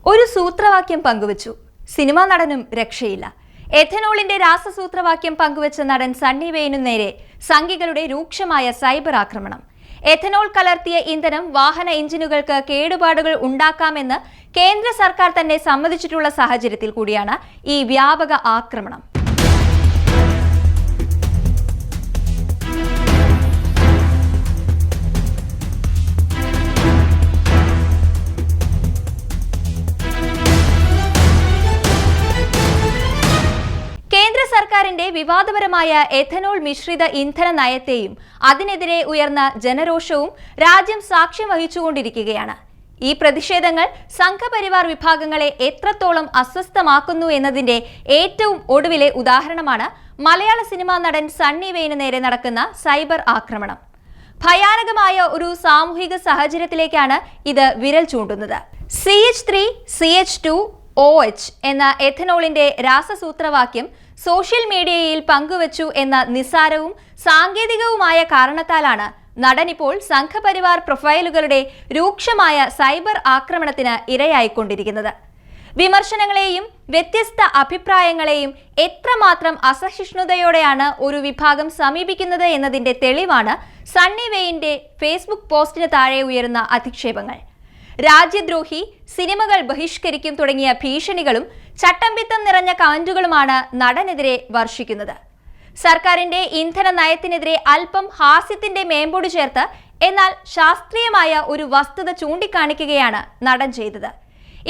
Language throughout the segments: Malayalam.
ഒരു സൂത്രവാക്യം പങ്കുവച്ചു. സിനിമാ നടനും രക്ഷയില്ല. എഥനോളിന്റെ രാസസൂത്രവാക്യം പങ്കുവച്ച നടൻ സണ്ണി വെയിനു നേരെ സംഘികളുടെ രൂക്ഷമായ സൈബർ ആക്രമണം. എഥനോൾ കലർത്തിയ ഇന്ധനം വാഹന എഞ്ചിനുകൾക്ക് കേടുപാടുകൾ ഉണ്ടാക്കാമെന്ന് കേന്ദ്ര സർക്കാർ തന്നെ സമ്മതിച്ചിട്ടുള്ള സാഹചര്യത്തിൽ കൂടിയാണ് ഈ വ്യാപക ആക്രമണം. സർക്കാരിന്റെ വിവാദപരമായ എഥനോൾ മിശ്രിത ഇന്ധന നയത്തെയും അതിനെതിരെ ഉയർന്ന ജനരോഷവും രാജ്യം സാക്ഷ്യം വഹിച്ചുകൊണ്ടിരിക്കുകയാണ്. ഈ പ്രതിഷേധങ്ങൾ സംഘപരിവാർ വിഭാഗങ്ങളെ എത്രത്തോളം അസ്വസ്ഥമാക്കുന്നു എന്നതിന്റെ ഏറ്റവും ഒടുവിലെ ഉദാഹരണമാണ് മലയാള സിനിമാ നടൻ സണ്ണി വെയിനു നേരെ നടക്കുന്ന സൈബർ ആക്രമണം. ഭയാനകമായ ഒരു സാമൂഹിക സാഹചര്യത്തിലേക്കാണ് ഇത് വിരൽ ചൂണ്ടുന്നത്. CH3 CH2 OH എന്ന എഥനോളിന്റെ രാസസൂത്രവാക്യം സോഷ്യൽ മീഡിയയിൽ പങ്കുവച്ചു എന്ന നിസ്സാരവും സാങ്കേതികവുമായ കാരണത്താലാണ് നടനിപ്പോൾ സംഘപരിവാർ പ്രൊഫൈലുകളുടെ രൂക്ഷമായ സൈബർ ആക്രമണത്തിന് ഇരയായിക്കൊണ്ടിരിക്കുന്നത്. വിമർശനങ്ങളെയും വ്യത്യസ്ത അഭിപ്രായങ്ങളെയും എത്രമാത്രം അസഹിഷ്ണുതയോടെയാണ് ഒരു വിഭാഗം സമീപിക്കുന്നത് എന്നതിന്റെ തെളിവാണ് സണ്ണി വെയിന്റെ ഫേസ്ബുക്ക് പോസ്റ്റിന് താഴെ ഉയരുന്ന അധിക്ഷേപങ്ങൾ. രാജ്യദ്രോഹി, സിനിമകൾ ബഹിഷ്കരിക്കും തുടങ്ങിയ ഭീഷണികളും ചട്ടമ്പിത്തം നിറഞ്ഞ കമന്റുകളുമാണ് നടനെതിരെ വർഷിക്കുന്നത്. സർക്കാരിന്റെ ഇന്ധന നയത്തിനെതിരെ അല്പം ഹാസ്യത്തിന്റെ മേമ്പൊടി ചേർത്ത് എന്നാൽ ശാസ്ത്രീയമായ ഒരു വസ്തുത ചൂണ്ടിക്കാണിക്കുകയാണ് നടൻ ചെയ്തത്.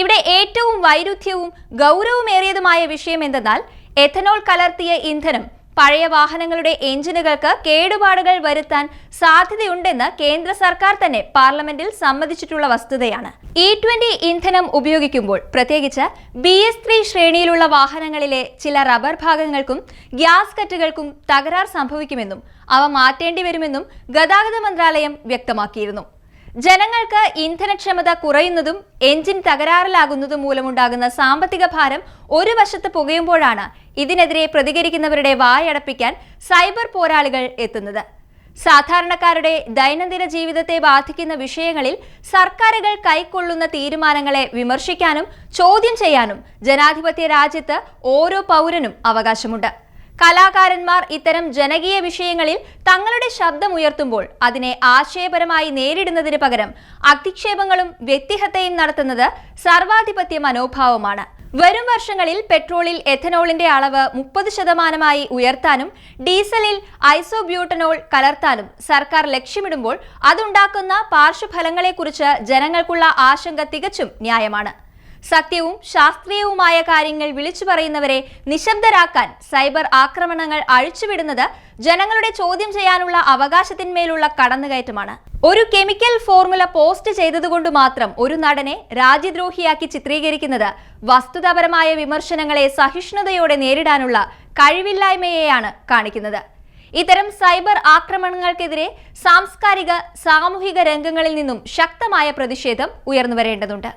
ഇവിടെ ഏറ്റവും വൈരുദ്ധ്യവും ഗൗരവമേറിയതുമായ വിഷയം എന്തെന്നാൽ എഥനോൾ കലർത്തിയ ഇന്ധനം പഴയ വാഹനങ്ങളുടെ എഞ്ചിനുകൾക്ക് കേടുപാടുകൾ വരുത്താൻ സാധ്യതയുണ്ടെന്ന് കേന്ദ്ര സർക്കാർ തന്നെ പാർലമെന്റിൽ സമ്മതിച്ചിട്ടുള്ള വസ്തുതയാണ്. E20 ഇന്ധനം ഉപയോഗിക്കുമ്പോൾ പ്രത്യേകിച്ച് BS3 ശ്രേണിയിലുള്ള വാഹനങ്ങളിലെ ചില റബ്ബർ ഭാഗങ്ങൾക്കും ഗ്യാസ് കറ്റുകൾക്കും തകരാർ സംഭവിക്കുമെന്നും അവ മാറ്റേണ്ടി വരുമെന്നും ഗതാഗത മന്ത്രാലയം വ്യക്തമാക്കിയിരുന്നു. ജനങ്ങൾക്ക് ഇന്ധനക്ഷമത കുറയുന്നതും എഞ്ചിൻ തകരാറിലാകുന്നതും മൂലമുണ്ടാകുന്ന സാമ്പത്തിക ഭാരം ഒരു വശത്ത് പുകയുമ്പോഴാണ് ഇതിനെതിരെ പ്രതികരിക്കുന്നവരുടെ വായടപ്പിക്കാൻ സൈബർ പോരാളികൾ എത്തുന്നത്. സാധാരണക്കാരുടെ ദൈനംദിന ജീവിതത്തെ ബാധിക്കുന്ന വിഷയങ്ങളിൽ സർക്കാരുകൾ കൈക്കൊള്ളുന്ന തീരുമാനങ്ങളെ വിമർശിക്കാനും ചോദ്യം ചെയ്യാനും ജനാധിപത്യ രാജ്യത്ത് ഓരോ പൗരനും അവകാശമുണ്ട്. കലാകാരന്മാർ ഇത്തരം ജനകീയ വിഷയങ്ങളിൽ തങ്ങളുടെ ശബ്ദമുയർത്തുമ്പോൾ അതിനെ ആശയപരമായി നേരിടുന്നതിന് പകരം അധിക്ഷേപങ്ങളും വ്യക്തിഹത്യയും നടത്തുന്നത് സർവാധിപത്യ മനോഭാവമാണ്. വരും വർഷങ്ങളിൽ പെട്രോളിൽ എഥനോളിന്റെ അളവ് 30% ഉയർത്താനും ഡീസലിൽ ഐസോബ്യൂട്ടനോൾ കലർത്താനും സർക്കാർ ലക്ഷ്യമിടുമ്പോൾ അതുണ്ടാക്കുന്ന പാർശ്വഫലങ്ങളെക്കുറിച്ച് ജനങ്ങൾക്കുള്ള ആശങ്ക തികച്ചും ന്യായമാണ്. സത്യവും ശാസ്ത്രീയവുമായ കാര്യങ്ങൾ വിളിച്ചു പറയുന്നവരെ നിശബ്ദരാക്കാൻ സൈബർ ആക്രമണങ്ങൾ അഴിച്ചുവിടുന്നത് ജനങ്ങളുടെ ചോദ്യം ചെയ്യാനുള്ള അവകാശത്തിന്മേലുള്ള കടന്നുകയറ്റമാണ്. ഒരു കെമിക്കൽ ഫോർമുല പോസ്റ്റ് ചെയ്തതുകൊണ്ട് മാത്രം ഒരു നടനെ രാജ്യദ്രോഹിയാക്കി ചിത്രീകരിക്കുന്നത് വസ്തുതാപരമായ വിമർശനങ്ങളെ സഹിഷ്ണുതയോടെ നേരിടാനുള്ള കഴിവില്ലായ്മയെയാണ് കാണിക്കുന്നത്. ഇത്തരം സൈബർ ആക്രമണങ്ങൾക്കെതിരെ സാംസ്കാരിക സാമൂഹിക രംഗങ്ങളിൽ നിന്നും ശക്തമായ പ്രതിഷേധം ഉയർന്നു വരേണ്ടതുണ്ട്.